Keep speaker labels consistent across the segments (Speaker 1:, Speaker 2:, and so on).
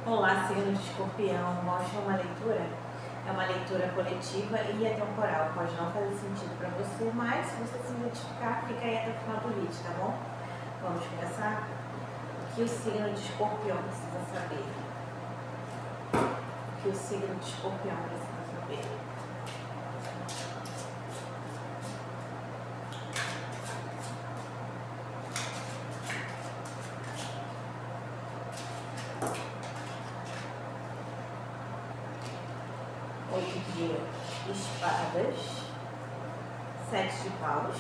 Speaker 1: Olá, signo de Escorpião. Mostra uma leitura? É uma leitura coletiva e atemporal. Pode não fazer sentido para você, mas se você se identificar, fica aí até o final do vídeo, tá bom? Vamos começar? O que o signo de Escorpião precisa saber? O que o signo de Escorpião precisa saber? Oito de espadas, sete de paus,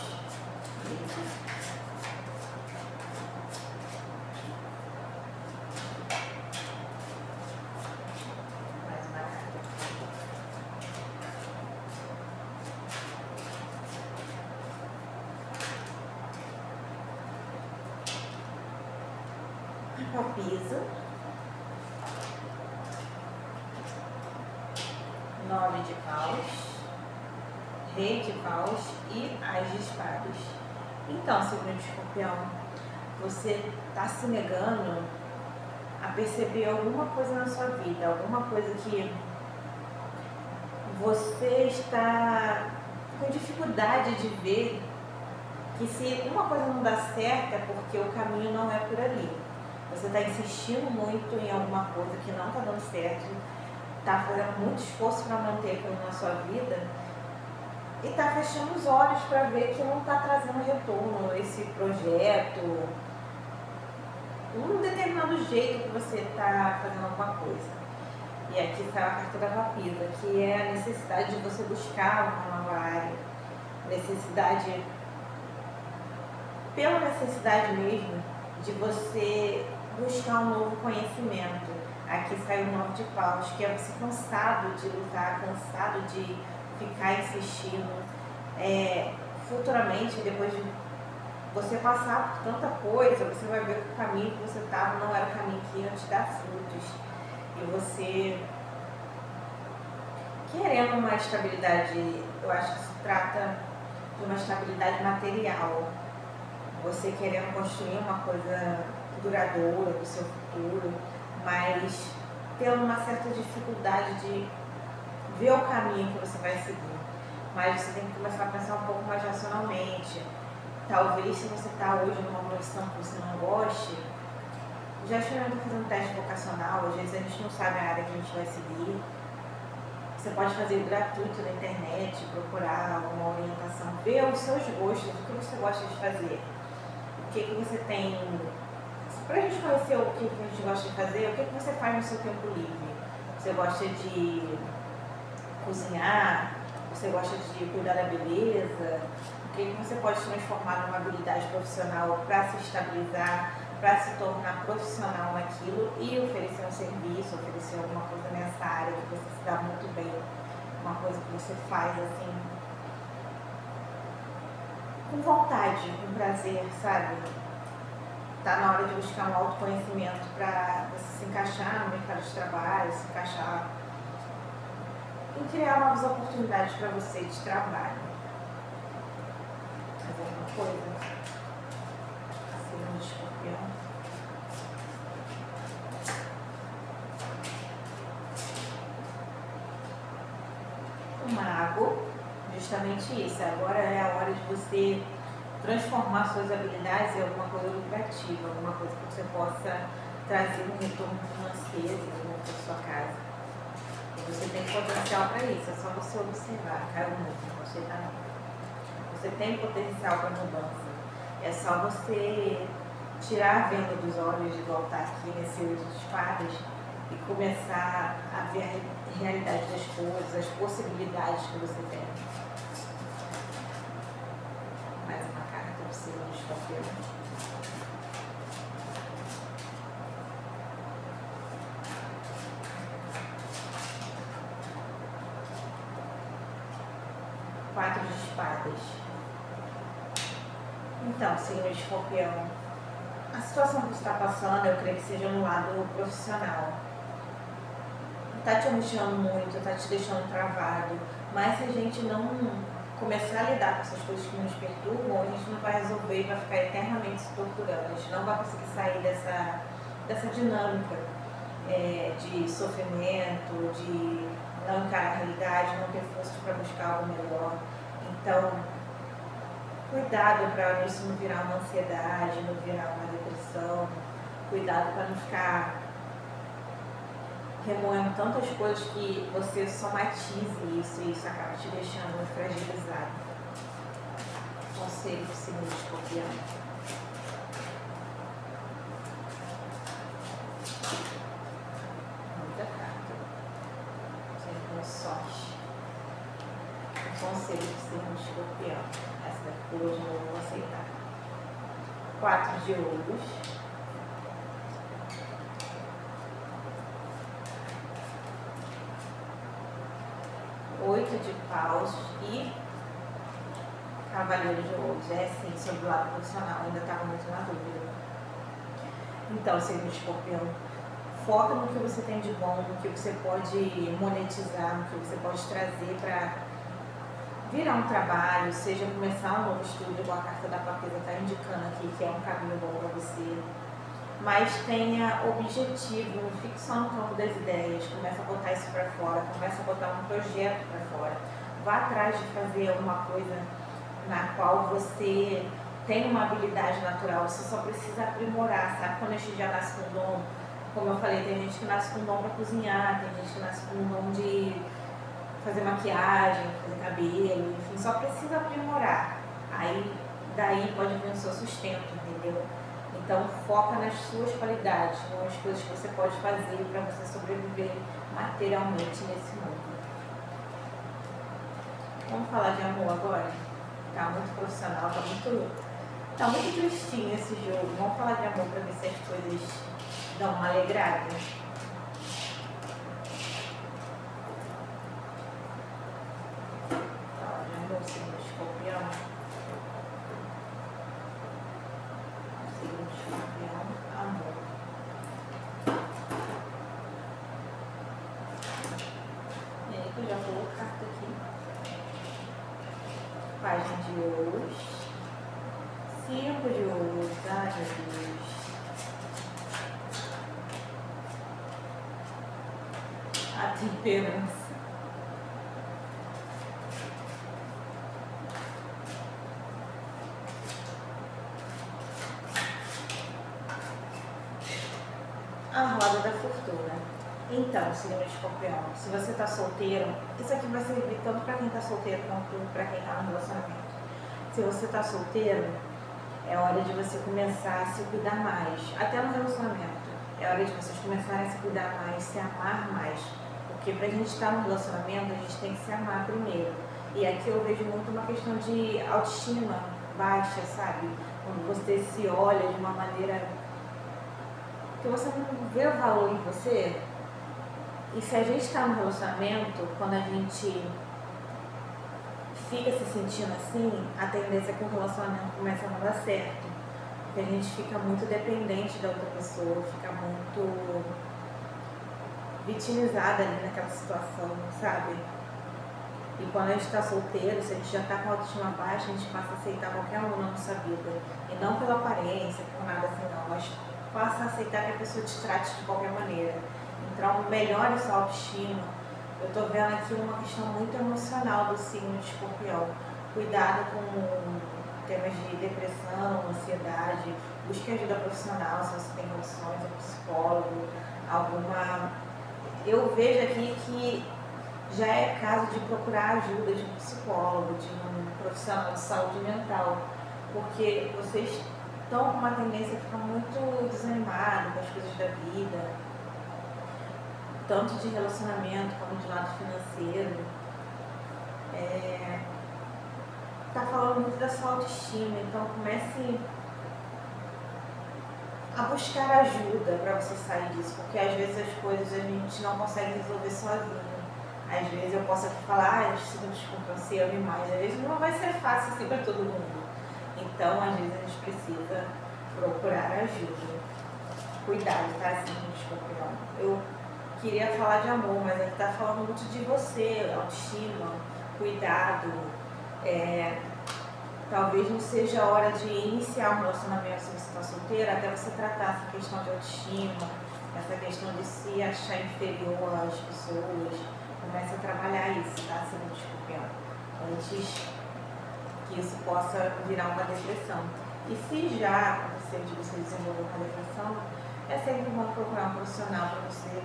Speaker 1: mais uma carta. Papisa, nove de paus, rei de paus e as de espadas. Então, signo de Escorpião, você está se negando a perceber alguma coisa na sua vida, alguma coisa que você está com dificuldade de ver que se uma coisa não dá certo é porque o caminho não é por ali. Você está insistindo muito em alguma coisa que não está dando certo, está fazendo muito esforço para manter aquilo na sua vida e está fechando os olhos para ver que não está trazendo retorno esse projeto, um determinado jeito que você está fazendo alguma coisa. E aqui está a carta da papisa, que é a necessidade de você buscar uma nova área, necessidade, pela necessidade mesmo, de você buscar um novo conhecimento. Aqui sai o nove de paus, que é você cansado de lutar, cansado de ficar insistindo. Futuramente, depois de você passar por tanta coisa, você vai ver que o caminho que você estava não era o caminho que ia te dar frutos. E você querendo uma estabilidade, eu acho que se trata de uma estabilidade material. Você querendo construir uma coisa duradoura para o seu futuro, mas tendo uma certa dificuldade de ver o caminho que você vai seguir. Mas você tem que começar a pensar um pouco mais racionalmente. Talvez, se você está hoje numa profissão que você não goste, já experimenta fazer um teste vocacional. Às vezes a gente não sabe a área que a gente vai seguir. Você pode fazer gratuito na internet, procurar uma orientação, ver os seus gostos, o que você gosta de fazer, o que você tem. Para a gente conhecer o que a gente gosta de fazer, o que você faz no seu tempo livre. Você gosta de cozinhar, você gosta de cuidar da beleza, o que você pode transformar numa habilidade profissional para se estabilizar, para se tornar profissional naquilo e oferecer um serviço, oferecer alguma coisa nessa área que você se dá muito bem, uma coisa que você faz assim, com vontade, com prazer, sabe? Está na hora de buscar um autoconhecimento para você se encaixar no mercado de trabalho, se encaixar em criar novas oportunidades para você de trabalho. Fazer alguma coisa? Signo de Escorpião. O mago, justamente isso. Agora é a hora de você transformar suas habilidades em alguma coisa lucrativa, alguma coisa que você possa trazer um retorno financeiro para sua casa. E você tem potencial para isso, é só você observar. Caiu muito, não aceita não. Você tem potencial para mudança. É só você tirar a venda dos olhos, igual está aqui nesse oito de espadas, e começar a ver a realidade das coisas, as possibilidades que você tem. Mais uma carta do signo de Escorpião. Quatro de espadas. Então, signo de Escorpião, a situação que você está passando, eu creio que seja no lado profissional. Está te angustiando muito, está te deixando travado, mas se a gente não começar a lidar com essas coisas que nos perturbam, a gente não vai resolver e vai ficar eternamente se torturando. A gente não vai conseguir sair dessa dinâmica de de sofrimento, de não encarar a realidade, não ter força para buscar algo melhor. Então, cuidado para isso não virar uma ansiedade, não virar uma depressão. Cuidado para não ficar remoendo tantas coisas que você somatize isso e isso acaba te deixando fragilizado. Conselho do signo de Escorpião. Muita carta. Sempre com sorte. O conselho do signo de Escorpião. Essa daqui por hoje eu vou aceitar. 4 de ouros. 8 de paus e cavaleiro de ouros. É sim, sobre o lado profissional, ainda estava muito na dúvida. Então, signo de Escorpião, foca no que você tem de bom, no que você pode monetizar, no que você pode trazer para virar um trabalho, seja começar um novo estudo, igual a carta da papisa está indicando aqui, que é um caminho bom para você. Mas tenha objetivo, não fique só no campo das ideias, começa a botar isso para fora, começa a botar um projeto para fora. Vá atrás de fazer alguma coisa na qual você tem uma habilidade natural, você só precisa aprimorar, sabe? Quando a gente já nasce com dom, como eu falei, tem gente que nasce com dom para cozinhar, tem gente que nasce com dom de fazer maquiagem, fazer cabelo, enfim, só precisa aprimorar. Aí, daí pode vir o seu sustento, entendeu? Então, foca nas suas qualidades, nas coisas que você pode fazer para você sobreviver materialmente nesse mundo. Vamos falar de amor agora? Tá muito profissional, tá muito tristinho esse jogo. Vamos falar de amor para ver se as coisas dão uma alegrada. Fala de amor, signo de Escorpião. Signo de Escorpião, amor. E aí que eu já vou carta aqui. Página de ouros. 5 de ouros. Ai, meu Deus. A temperança. A roda da fortuna. Então, signo de Escorpião, se você está solteiro, isso aqui vai servir tanto para quem está solteiro quanto para quem está no relacionamento. Se você está solteiro, é hora de você começar a se cuidar mais, até no relacionamento. É hora de vocês começarem a se cuidar mais, se amar mais. Porque pra gente estar no relacionamento, a gente tem que se amar primeiro. E aqui eu vejo muito uma questão de autoestima baixa, sabe? Quando você se olha de uma maneira que você não vê o valor em você. E se a gente está no relacionamento, quando a gente fica se sentindo assim, a tendência é que o relacionamento começa a não dar certo. Porque a gente fica muito dependente da outra pessoa, fica muito vitimizada ali naquela situação, sabe? E quando a gente está solteiro, se a gente já está com a autoestima baixa, a gente passa a aceitar qualquer um na nossa vida. E não pela aparência, por nada assim não, mas passa a aceitar que a pessoa te trate de qualquer maneira. Então, melhore sua autoestima. Eu estou vendo aqui uma questão muito emocional do signo de Escorpião. Cuidado com temas de depressão, ansiedade. Busque ajuda profissional, se você tem condições, um psicólogo, alguma... Eu vejo aqui que já é caso de procurar ajuda de um psicólogo, de um profissional de saúde mental, porque vocês estão com uma tendência a ficar muito desanimado com as coisas da vida, tanto de relacionamento como de lado financeiro. Tá falando muito da sua autoestima, então comece a buscar ajuda para você sair disso, porque às vezes as coisas a gente não consegue resolver sozinho. Às vezes eu posso aqui falar, eu preciso descompensear mais, às vezes não vai ser fácil assim para todo mundo. Então, às vezes a gente precisa procurar ajuda. Cuidado, tá? Assim, Escorpião. Eu queria falar de amor, mas aqui tá falando muito de você, autoestima, cuidado. Talvez não seja a hora de iniciar um relacionamento se você está solteira, até você tratar essa questão de autoestima, essa questão de se achar inferior às pessoas, começa a trabalhar isso, tá? Signo de Escorpião. Antes que isso possa virar uma depressão. E se já aconteceu de você desenvolver uma depressão, é sempre bom procurar um profissional para você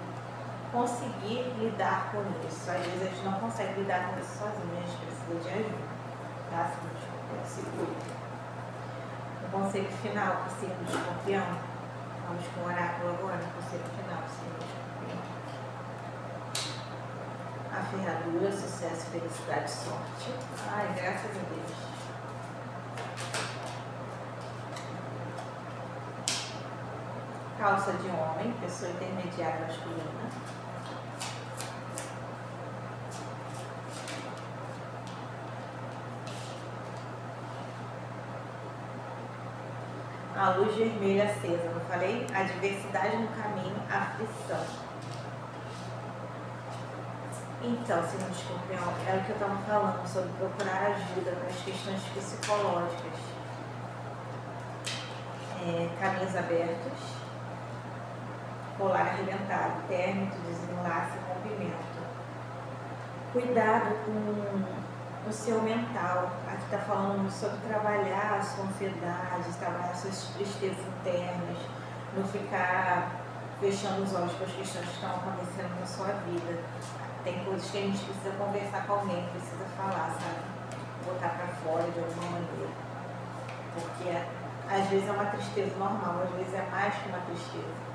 Speaker 1: conseguir lidar com isso. Às vezes a gente não consegue lidar com isso sozinho, a gente precisa de ajuda, tá? Signo de Escorpião, se cuida. O conselho final para o signo de Escorpião, vamos com o oráculo agora, o conselho final para o signo de Escorpião. A ferradura, sucesso, felicidade, sorte. Ai, graças a Deus. Calça de homem, pessoa intermediária masculina. A luz vermelha acesa, não falei? Adversidade no caminho, aflição. Então, signo de Escorpião, é o que eu estava falando sobre procurar ajuda para as questões psicológicas. Caminhos abertos, colar arrebentado, término, desenlace, rompimento. Cuidado com o seu mental. Aqui está falando sobre trabalhar a sua ansiedade, trabalhar as suas tristezas internas, não ficar fechando os olhos para as questões que estão acontecendo na sua vida. Tem coisas que a gente precisa conversar com alguém, precisa falar, sabe? Botar para fora de alguma maneira. Porque às vezes é uma tristeza normal, às vezes é mais que uma tristeza.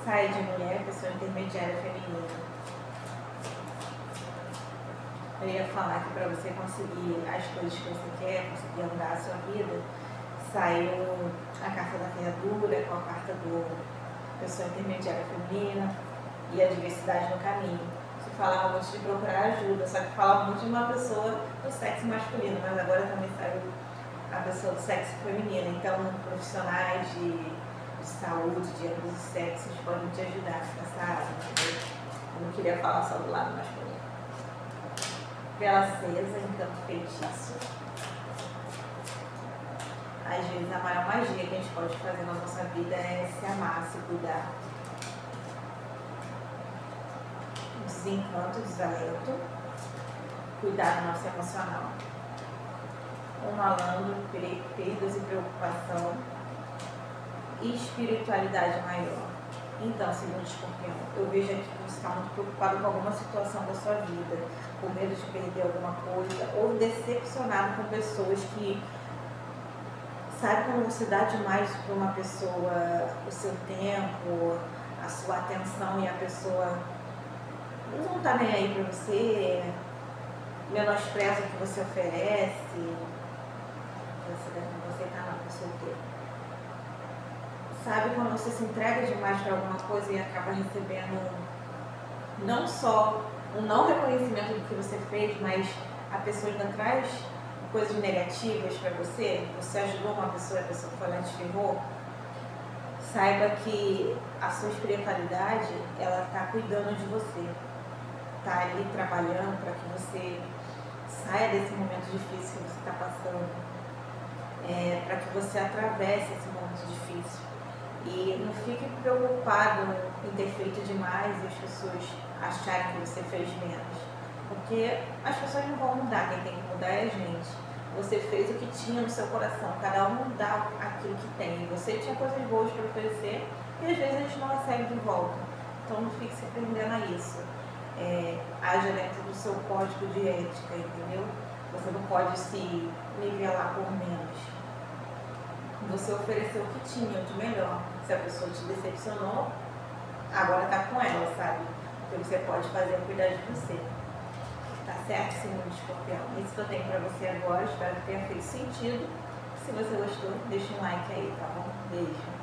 Speaker 1: Saia de mulher, pessoa intermediária feminina. Eu ia falar que para você conseguir as coisas que você quer, conseguir andar a sua vida, saiu a carta da ferradura com a carta do pessoa intermediária feminina e a diversidade no caminho. Se falava muito de procurar ajuda, só que falava muito de uma pessoa do sexo masculino, mas agora também saiu a pessoa do sexo feminino. Então, profissionais de saúde, de ambos os sexos podem te ajudar nessa área, entendeu? Eu não queria falar só do lado masculino. Vela acesa, encanto feitiço. Às vezes a maior magia que a gente pode fazer na nossa vida é se amar, se cuidar. Desencanto, desalento. Cuidar do nosso emocional. Um malandro, perdas e preocupação. Espiritualidade maior. Então, signo de Escorpião, eu vejo aqui que você está muito preocupado com alguma situação da sua vida, com medo de perder alguma coisa, ou decepcionado com pessoas que... Sabe quando você dá demais para uma pessoa o seu tempo, a sua atenção, e a pessoa não está nem aí para você, menospreza o que você oferece? Você está na solteira. Sabe quando você se entrega demais para alguma coisa e acaba recebendo não só um não reconhecimento do que você fez, mas a pessoa ainda traz coisas negativas para você? Você ajudou uma pessoa e a pessoa foi lá e te ferrou? Saiba que a sua espiritualidade, ela está cuidando de você, está ali trabalhando para que você saia desse momento difícil que você está passando, para que você atravesse esse momento difícil. E não fique preocupado em ter feito demais e as pessoas acharem que você fez menos. Porque as pessoas não vão mudar, quem tem que mudar é a gente. Você fez o que tinha no seu coração, cada um dá aquilo que tem. Você tinha coisas boas para oferecer e às vezes a gente não recebe de volta. Então não fique se prendendo a isso. Haja dentro do seu código de ética, entendeu? Você não pode se nivelar por menos. Você ofereceu o que tinha de melhor. Se a pessoa te decepcionou, agora tá com ela, sabe? O que você pode fazer é cuidar de você. Tá certo, signo de Escorpião? Isso que eu tenho pra você agora. Espero que tenha feito sentido. Se você gostou, deixa um like aí, tá bom? Beijo.